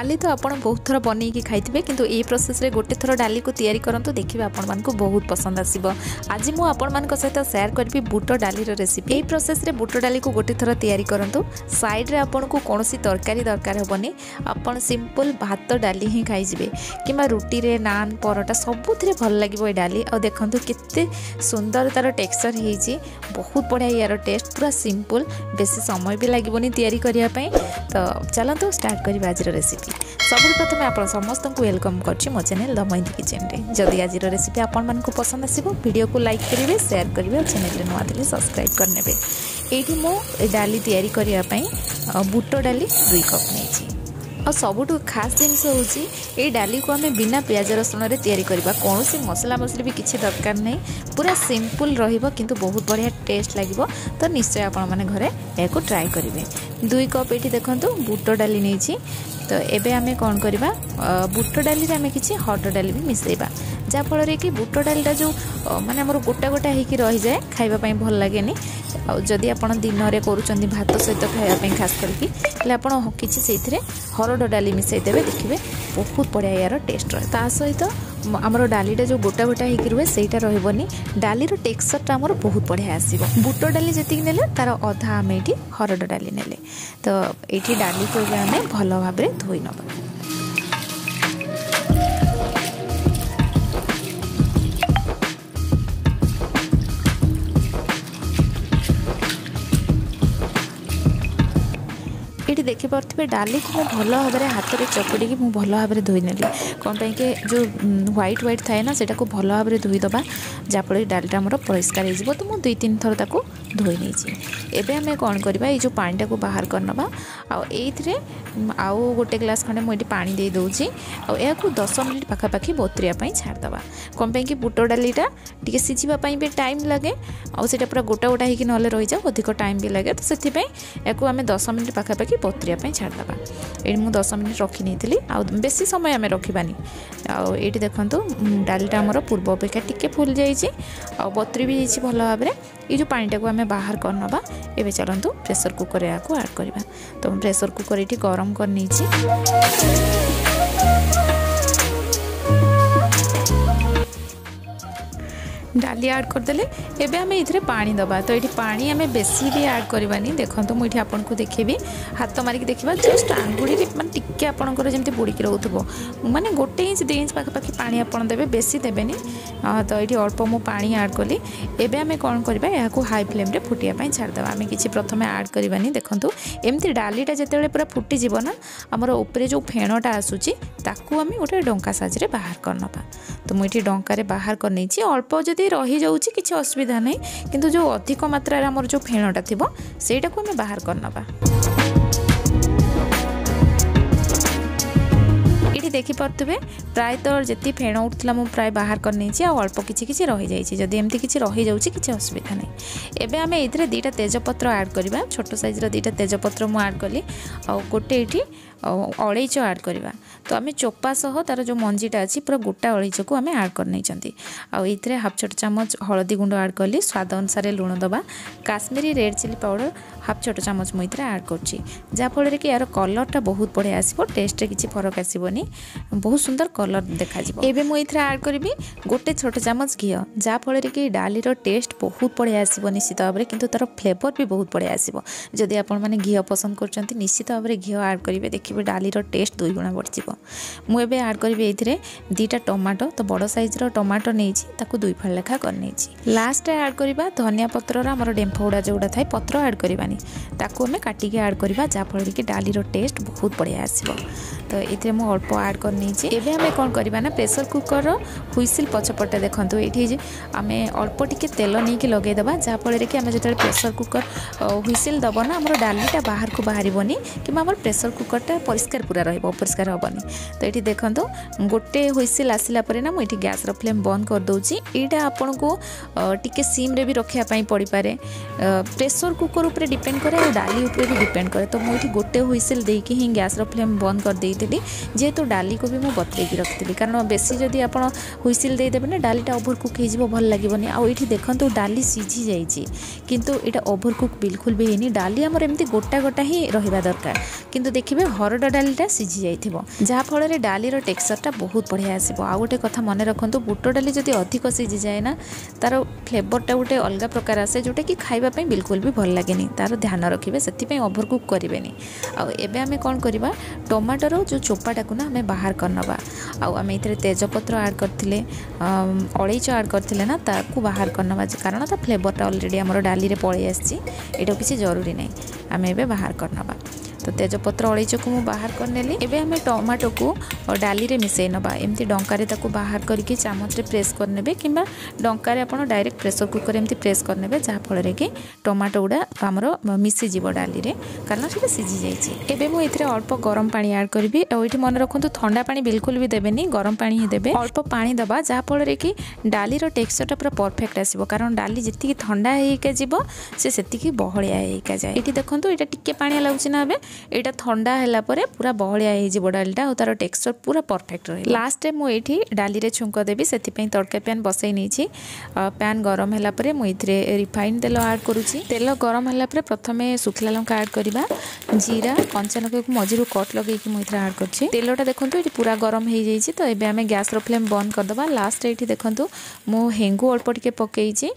डाली तो आपण बहुत थर बनईकी खाइथिबे किंतु ए प्रोसेस रे गोटे थर डाली को तैयारी करंतु देखिबे आपण मानकु बहुत पसंद आसीबो। आज मु आपण मानक सहित शेयर करबी बुट डाली रो रेसिपी। ए प्रोसेस रे बुट डाली को गोटे थर तैयारी करंतु। साइड रे आपण को कोनोसी तरकारी दरकार होबनी। आपण सिंपल भात डाली ही खाइ जिवे किमा रोटी रे नान परोटा सबुथिरे भल लागिबो ए डाली। आ देखंतु केते सुंदर तार टेक्सचर हेजी, बहुत बढ़िया यार टेस्ट, पूरा सिंपल, बेसी समय भी लागिबोनी तैयारी करिया पई। तो चलंतु स्टार्ट करिबा आज रेसिपी। सब प्रथम आप समस्त को वेलकम करछि मो चैनल दमयंती किचन रे। जदि आज रेसिपी आपण मन को पसंद आसीबो वीडियो को लाइक करिवे, शेयर करिवे और चैनल रे नवा दिले सब्सक्राइब करनेबे। एठी मो डाली तैयारी करिया पई बुट डाली 2 कप नेछि। और सबुठु खास जिनस होची ए डाली को हमें बिना प्याज रसुण रे तैयारी करबा। कोनोसी मसला मसली भी किछि दरकार नै, पूरा सिंपल रहिबो किंतु बहुत बढ़िया टेस्ट लागिबो। तो निश्चय आपण माने घरे एको ट्राई करिवे। 2 कप एठी देखंतु बुट डाली नेछि। तो एबे आमे कोन करबा, बुट डाली रे आमे किछि हट डाली भी मिसेइबा, जा फल रे कि बुट डालीटा जो माने हमर गोटा गोटा हेकी रहि जाय, खाइबा पई भल लागेनी। आ जदि आपण दिन रे करूचंदी भात सहित खाइबा पई खास करके ले आपण किछि सेइथरे हरड डाली मिसई देबे, देखिबे बहुत बढ़िया यार टेस्ट रहे। ता सहित हमर डालीटा जो गोटा गोटा हेकी रुवे सेटा रहबनी, डाली रो टेक्सचरटा हमर बहुत बढ़िया आसीबो। बुट डाली जति नेले तार आधा आमे एठी हरड डाली नेले। तो एठी डाली को आमे भलो भाबरे धोई नबा। ये देखी पारे डाली को भल भाव में हाथ में चकड़ी की भल भाव में धोई नेली। कौन पाई के जो व्हाइट व्हाइट थाए ना सेटा को भल भाव में धोईदबा, जहाँफल डालीटा मोर परिष्कार हो। तो मुझे 2-3 थर ताको धोई नहीं। एबे हमें कौन करबा, ये जो पानीटा को बाहर करनबा। आउ गोटे ग्लास खंडे मुझे पानी दे दूची। या 10 मिनिट पाखापाखि बतुरिया छाड़दबा। कौन पाई कि बुट डालीटा टिके सिझिबाई भी टाइम लगे, आउटा पूरा गोटा गोटा होकर ना रही जाओ, अधिक टाइम भी लगे। तो से आम 10 मिनिट पाखापाखि बतुरिया छाड़दबा। ये मुझे 10 मिनिट रखी नहीं, आ बेसी समय आम रखानी। आए देखो डालीटा आमर पूर्व अपेक्षा टिके फुल जाइए, बतुरी भी जाइए भल भाव में। ये जो पानीटा को आम बाहर करनबा। एबे चलतु प्रेसर कुकर या ऐड करवा। तो प्रेसर कुकर ये गरम कर डाली ऐड करदेले। एबे आमे इथरे पानी दबा। तो ये पानी आमे बेसी भी ऐड करवानी। देखो मुझे आपको देखेबी, हाथ मारिक देखा, जस्ट आंगुड़ी माने टिके आपंकर जमी बुड़ीक रोथबो, माने 1 इंच 2 इंच पाखापाखि पानी आप देवे, बेसी देवेनि। तो ये अल्प मु पानी ऐड कली। एबे आमे कौन करबा, या हाई फ्लेम रे फुटिया छाड़देवा। आमे किछि प्रथमे ऐड करवानी। देखो एमती डालीटा जितेबाला पूरा फुटी जीव ना, आमर उपरे जो फेणटा आसूची ताकू आमे गोटे डंका साहाय्य बाहर करनबा। तो मुझे डंकार बाहर कर नहीं। अल्प जदि रही जाऊँगी किसी असुविधा नहीं, किंतु जो अधिक मात्रा आमर जो फेणटा थिबो सेटा को आमे बाहर करनबा। ये देखी पारे प्राय तो जी फेण उठला मु प्राय बाहर कर नहीं। अल्प किसी रही जाइए, जदि एमती किसी रही जाऊँगी किसी असुविधा नहीं। एबे आमे इधरे 2टा तेजपत्र ऐड करबा। छोट साइज रो 2टा तेजपत्र मु ऐड कली। आ गोटे ये अलैच ऐड करवा। तो आम चोपा सह तार जो मंजीटा अच्छी पूरा गोटा अलैच को आम ऐड कर नहीं। आउे हाफ छोट चामच हलदी गुंड ऐड कली, स्वाद अनुसार लुण दबा। Kashmiri red chilli powder half छोट चामच मुझे ऐड कर, जहाँफल कि यार कलरटा बहुत बढ़िया आसो, टेस्ट किसी फरक आसबनी, बहुत सुंदर कलर देखा। एबे मुझे ऐड करी गोटे छोट चामच घी, जहाँफल कि डाली टेस्ट बहुत बढ़िया आसो निश्चित भाव में, किंतु तार फ्लेवर भी बहुत बढ़िया आसो। जदि आपण मैंने घी पसंद कर निश्चित भाव में घी ऐड करेंगे, देखिए डाली टेस्ट 2 गुणा बढ़ जाए। मुझे ऐड करी ये 2टा टमाटो। तो बड़ साइज टमाटो नहीं 2 फाड़ लेखा कर नहीं। लास्ट ऐड करवा धनिया पतर, आमर डेम्फ गुड़ा जोड़ा थाए पत्र ऐड करवानी, ताकू आम काटिक ऐड करवा, जहाँफल कि डाली टेस्ट बहुत बढ़िया आसो। तो ये मुझे अल्प ऐड कर नहीं। एबे आम कौन करवा ना, प्रेसर कुकर हुइसिल पछपटे देखो ये आम अल्प टिके तेल नहीं कि लगेदेवा, जहाँफल कि आम जो प्रेसर कुकर हुइसिल दब ना, आमर डालीटा बाहर को बाहरनी कि आम प्रेसर कुकरटा परिष्कार पूरा रपरिष्कार हेनी। तो ये देखो गोटे हुइसिल आसला ना, मुझे गैस फ्लेम बंद कर दूची। यहाँ आपन को टिके सिम रे भी रखापी पड़ पारे, प्रेसर कुकर उपर डिपेंड करे, डाली उपर भी डिपेंड करे। तो मुझे गोटे हुइसिल देकी ही गैस फ्लेम बंद कर देती, जेहेतु डाली को भी मुझे बतरेकी रखी कारण बेसी जदि आप हुइसिल देदेवे ना डालीटा ओभर कुक हो भल लगे आईटी देखो डाली सीझी जाइए किंतु यहाँ ओभर कुक बिल्कुल भी है डाली आमर एमती गोटा गोटा ही रहा दरकार किंतु देखिए हरड डालीटा सीझी जाइए जहाँफल डालीर टेक्सचरटा बहुत बढ़िया आसो। आ गोटे कथा मन रखु बुट डाली जब अधिक सीझी जाए ना तार फ्लेवरटा गोटे अलग प्रकार आसे जोटा कि खावाई बिल्कुल भी भल लगे तार ध्यान रखिए से ओभर कुक करें। आबे आम कौन करवा टमाटर जो चोपाटा को ना आम बाहर करनवा आम ये तेजपत्र आड करते अलैच आड करते ना ताकू बाहर करनवा कारण ता फ्लेवरटा अलरेडी आम डाली में पलि आसी एटा किसी जरूरी नहीं आम ए बाहर करनवा। तो तेजपत्र अलैच को मुझे बाहर करनेली एबे आम टमाटो को डाली रे मिसई नबा एमती डंकार ताको बाहर करके चामच रे प्रेस करने कि डंकार आप डायरेक्ट प्रेसर कुकर एमती प्रेस करने जहाँफल कि टमाटो गुड़ा आमर मिसीज डाली रे कारण से सीझी जाइए। एबे मुझे ये अल्प गरम पानी ऐड करी और ये मन रखु ठंडा पानी बिल्कुल भी देवेनि गरम पानी ही देवे अल्प पानी दबा जहाँफल कि डाली टेक्सचरटा पूरा परफेक्ट आसो कारण डाली जी ठंडा हो से बहलिया होगा जाए। ये देखो ये टिके पानी लगुच ना एटा ठंडा है पूरा बहलिया हो डालीटा और तार टेक्सचर पूरा परफेक्ट रहे। लास्ट मुझे डाली रे छुंक देवी से तड़का पैन बसई नहीं पैन गरम है मुझे रिफाइन तेल ऐड करुँची तेल गरम है प्रथम सुखला लंका ऐड करवा जीरा कंचा लंका को मझी कट लगे मुझे ऐड कर तेलटा देखो ये पूरा गरम हो जाइए। तो ये आम गैस फ्लेम बंद करदे लास्ट ये देखो मु हेंगू अल्प टे पकई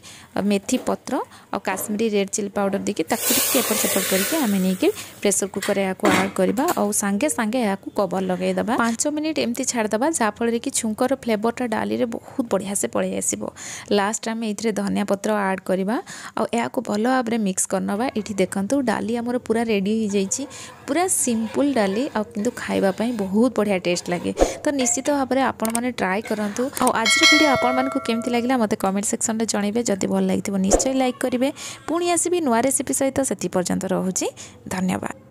मेथी पत्र और काश्मीरी रेड चिली पाउडर देके एपट सेपट करके आम नहीं प्रेसर कुकर या ऐड करवा और सांगे सांगे या कवर लगेदेवा 5 मिनिट एमती छाड़देवा जहाँफल कि छुंकर फ्लेवरटा डाली रे बहुत बढ़िया से पलि आसो। लास्ट आम ये धनिया पत्र ऐड करवा और या भल भाव में मिक्स करनवा। ये देखो डाली आमर पूरा रेडी हो जाइए पूरा सिंपल डाली आ किंतु खाइबापी बहुत बढ़िया टेस्ट लगे। तो निश्चित भाव में आपण मैंने ट्राए करूँ और आज वीडियो आपण मानक केमती लगे मत कमेंट सेक्शन में जनइबे जदि भल लगी निश्चय लाइक करेंगे पुणी आसबि नुआ रेसिपी सहित से पर्यंत रोचे धन्यवाद।